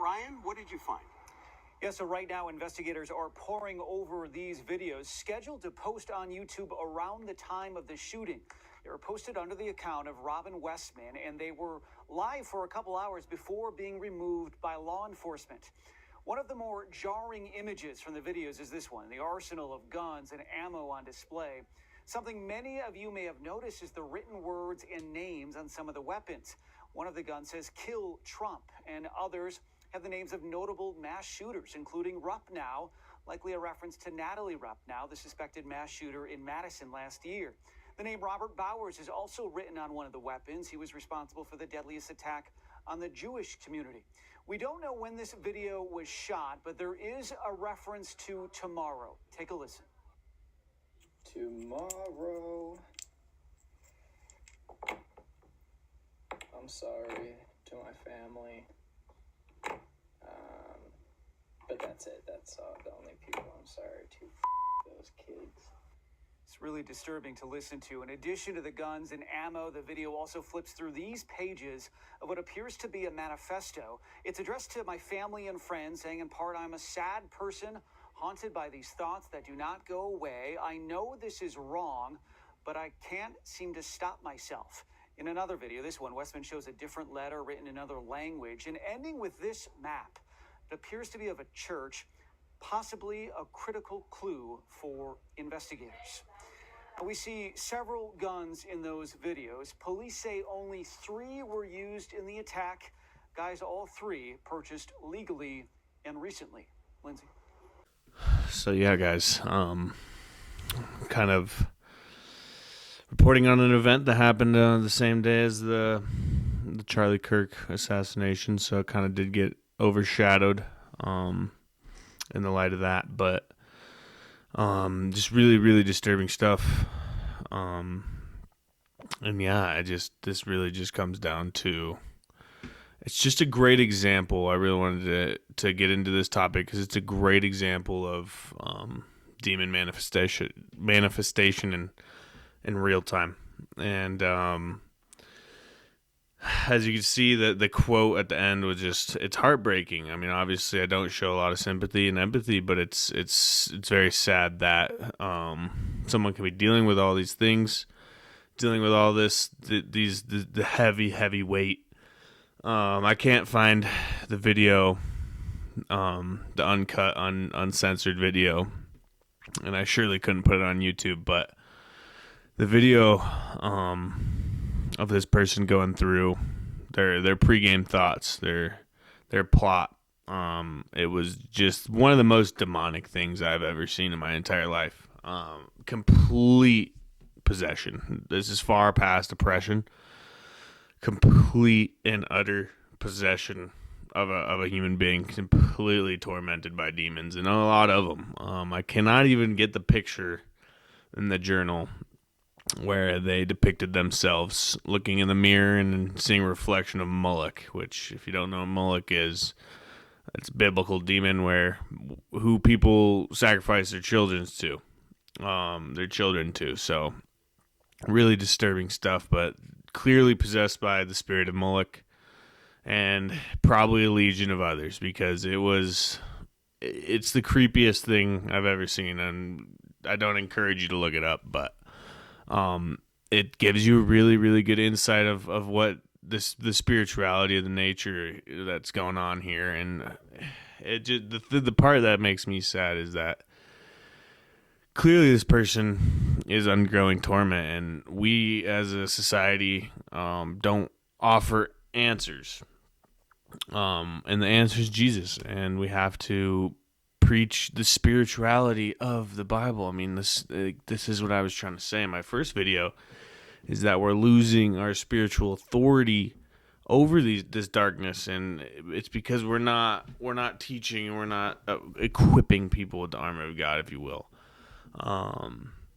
Ryan, what did you find? Yeah, so right now investigators are poring over these videos scheduled to post on YouTube around the time of the shooting. They were posted under the account of Robin Westman, and they were live for a couple hours before being removed by law enforcement. One of the more jarring images from the videos is this one, the arsenal of guns and ammo on display. Something many of you may have noticed is the written words and names on some of the weapons. One of the guns says "Kill Trump," and others have the names of notable mass shooters, including Ruppnow, likely a reference to Natalie Ruppnow, the suspected mass shooter in Madison last year. The name Robert Bowers is also written on one of the weapons. He was responsible for the deadliest attack on the Jewish community. We don't know when this video was shot, but there is a reference to tomorrow. Take a listen. Tomorrow. I'm sorry to my family. But that's it. That's the only people I'm sorry to. Those kids. It's really disturbing to listen to. In addition to the guns and ammo, the video also flips through these pages of what appears to be a manifesto. It's addressed to my family and friends, saying in part, "I'm a sad person, haunted by these thoughts that do not go away. I know this is wrong, but I can't seem to stop myself." In another video, this one, Westman shows a different letter written in another language, and ending with this map. It appears to be of a church, possibly a critical clue for investigators. We see several guns in those videos. Police say only 3 were used in the attack. Guys, all 3 purchased legally and recently. Lindsay. So yeah, guys, kind of reporting on an event that happened the same day as the Charlie Kirk assassination. So it kind of did get overshadowed in the light of that, but just really, really disturbing stuff. And yeah, this really just comes down to, it's just a great example. I really wanted to get into this topic because it's a great example of demon manifestation in real time. And as you can see, the quote at the end was it's heartbreaking. I mean, obviously I don't show a lot of sympathy and empathy, but it's very sad that someone can be dealing with all these things, dealing with all this, the heavy weight. I can't find the video, the uncut, uncensored video, and I surely couldn't put it on YouTube, but the video of this person going through their pregame thoughts, their plot. It was just one of the most demonic things I've ever seen in my entire life. Complete possession. This is far past oppression. Complete and utter possession of a human being, completely tormented by demons, and a lot of them. I cannot even get the picture in the journal where they depicted themselves looking in the mirror and seeing a reflection of Moloch, which, if you don't know what Moloch is, it's a biblical demon who people sacrifice their children to. So really disturbing stuff, but clearly possessed by the spirit of Moloch and probably a legion of others, because it's the creepiest thing I've ever seen, and I don't encourage you to look it up, but it gives you a really, really good insight of what the spirituality of the nature that's going on here. And it just, the part that makes me sad is that clearly this person is undergoing torment, and we as a society don't offer answers. And the answer is Jesus, and we have to preach the spirituality of the Bible. I mean, this is what I was trying to say in my first video, is that we're losing our spiritual authority over this darkness, and it's because we're not teaching, and we're not equipping people with the armor of God, if you will.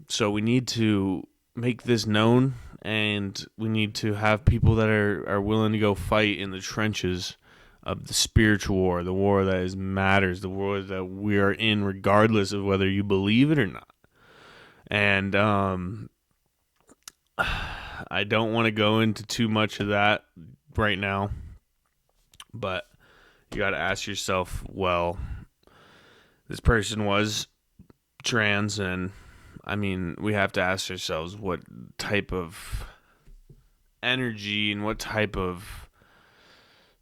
So we need to make this known, and we need to have people that are willing to go fight in the trenches of the spiritual war, the war that matters, the war that we are in regardless of whether you believe it or not. And I don't want to go into too much of that right now, but you got to ask yourself, well, this person was trans, and I mean, we have to ask ourselves what type of energy and what type of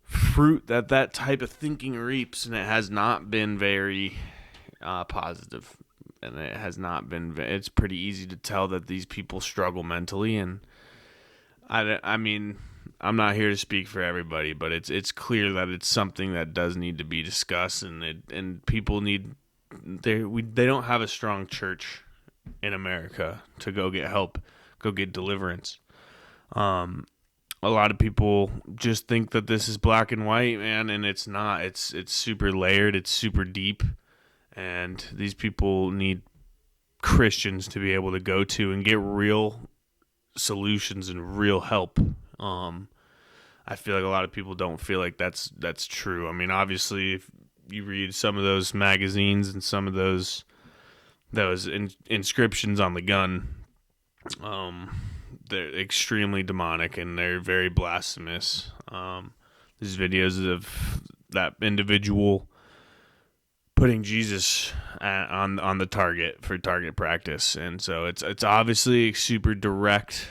fruit that type of thinking reaps, and it has not been very positive, and it has not been. It's pretty easy to tell that these people struggle mentally, and I mean, I'm not here to speak for everybody, but it's clear that it's something that does need to be discussed, and people need they don't have a strong church in America to go get help, go get deliverance. A lot of people just think that this is black and white, man, and it's not. It's super layered, it's super deep, and these people need Christians to be able to go to and get real solutions and real help. I feel like a lot of people don't feel like that's true. I mean, obviously, if you read some of those magazines and some of those inscriptions on the gun, they're extremely demonic and they're very blasphemous. There's videos of that individual putting Jesus on the target for target practice, and so it's obviously super direct.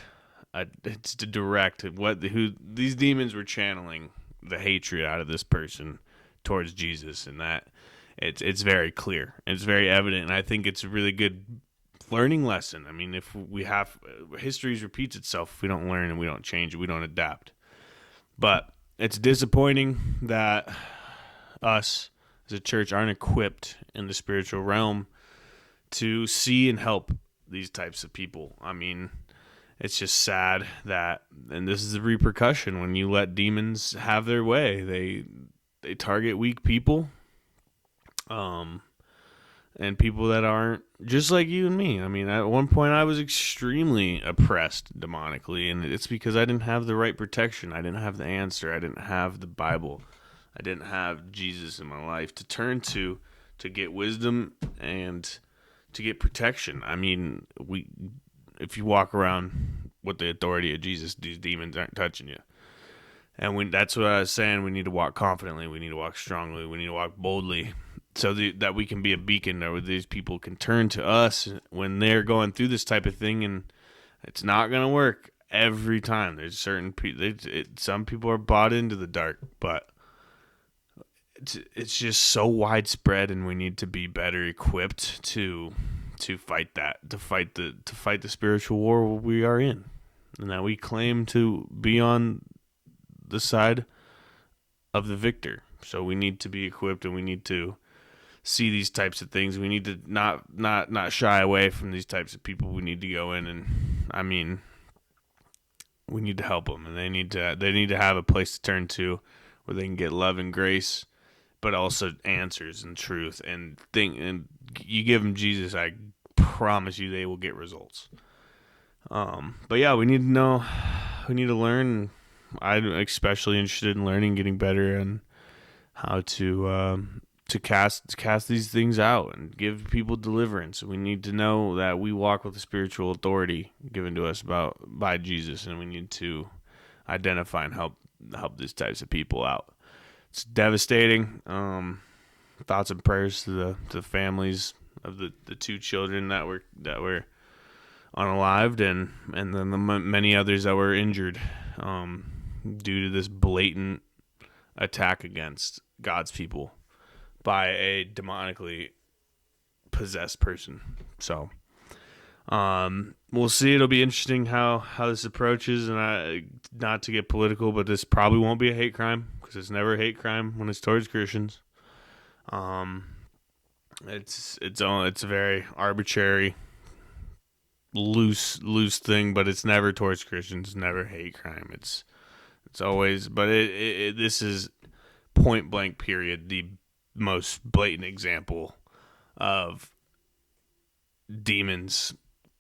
It's to direct who these demons were channeling the hatred out of this person towards Jesus, and that it's very clear, it's very evident, and I think it's a really good learning lesson. I mean, if we have history repeats itself, if we don't learn and we don't change, we don't adapt. But it's disappointing that us as a church aren't equipped in the spiritual realm to see and help these types of people. I mean, it's just sad that, and this is the repercussion when you let demons have their way. They target weak people, and people that aren't just like you and me. I mean, at one point I was extremely oppressed demonically, and it's because I didn't have the right protection. I didn't have the answer. I didn't have the Bible. I didn't have Jesus in my life to turn to get wisdom and to get protection. I mean, if you walk around with the authority of Jesus, these demons aren't touching you. And that's what I was saying. We need to walk confidently. We need to walk strongly. We need to walk boldly, so that we can be a beacon where these people can turn to us when they're going through this type of thing. And it's not going to work every time. There's certain people. Some people are bought into the dark, but it's just so widespread, and we need to be better equipped to fight that, to fight the spiritual war we are in, and that we claim to be on the side of the victor. So we need to be equipped, and we need to see these types of things. We need to not shy away from these types of people. We need to go in, and I mean, we need to help them, and they need to have a place to turn to where they can get love and grace, but also answers and truth and you give them Jesus, I promise you they will get results. But yeah, we need to know, we need to learn. I'm especially interested in learning, getting better, and how to cast these things out and give people deliverance. We need to know that we walk with the spiritual authority given to us by Jesus, and we need to identify and help these types of people out. It's devastating. Thoughts and prayers to the families of the two children that were unalived, and then the many others that were injured due to this blatant attack against God's people by a demonically possessed person. So we'll see. It'll be interesting how this approaches, and not to get political, but this probably won't be a hate crime, because it's never a hate crime when it's towards Christians. It's a very arbitrary, loose thing, but it's never towards Christians. It's never hate crime. It's always, but this is point blank period the most blatant example of demons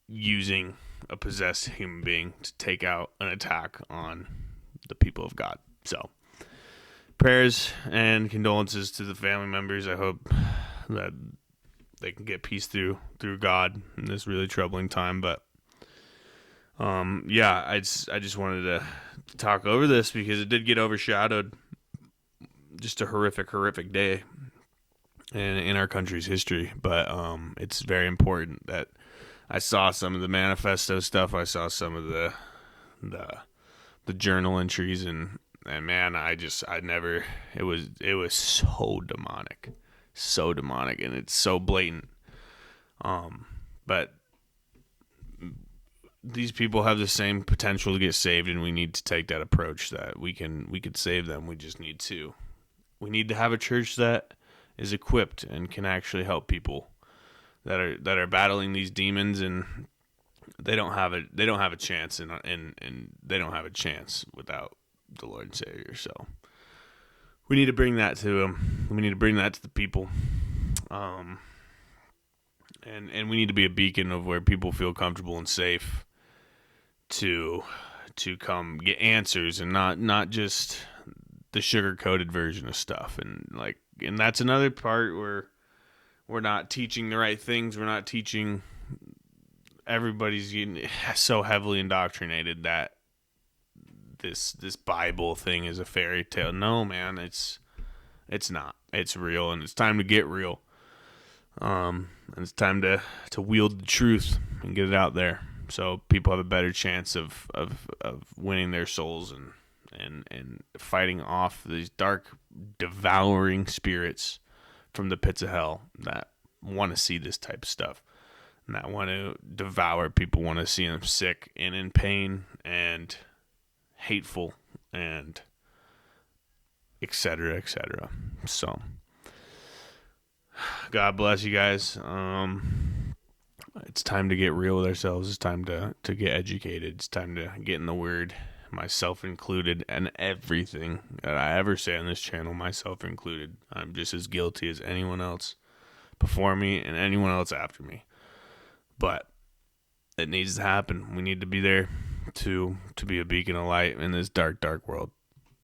using a possessed human being to take out an attack on the people of God. So prayers and condolences to the family members. I hope that they can get peace through God in this really troubling time. But yeah, I just wanted to talk over this because it did get overshadowed just a horrific day in our country's history. But it's very important that I saw some of the manifesto stuff. I saw some of the journal entries, and man, it was so demonic, and it's so blatant. But these people have the same potential to get saved, and we need to take that approach that we could save them. We need to have a church that is equipped and can actually help people that are battling these demons, and they don't have a chance, and they don't have a chance without the Lord and Savior. So we need to bring that to them. We need to bring that to the people. And we need to be a beacon of where people feel comfortable and safe to come get answers, and not just the sugar-coated version of stuff. And that's another part where we're not teaching the right things. We're not teaching. Everybody's getting so heavily indoctrinated that this Bible thing is a fairy tale. No, man, it's not. It's real, and it's time to get real. And it's time to wield the truth and get it out there, so people have a better chance of winning their souls and fighting off these dark, devouring spirits from the pits of hell that want to see this type of stuff, and that want to devour people, want to see them sick and in pain and hateful and etc. etc. So God bless you guys. It's time to get real with ourselves. It's time to get educated. It's time to get in the Word, myself included, and everything that I ever say on this channel, myself included. I'm just as guilty as anyone else before me and anyone else after me. But it needs to happen. We need to be there to be a beacon of light in this dark, dark world.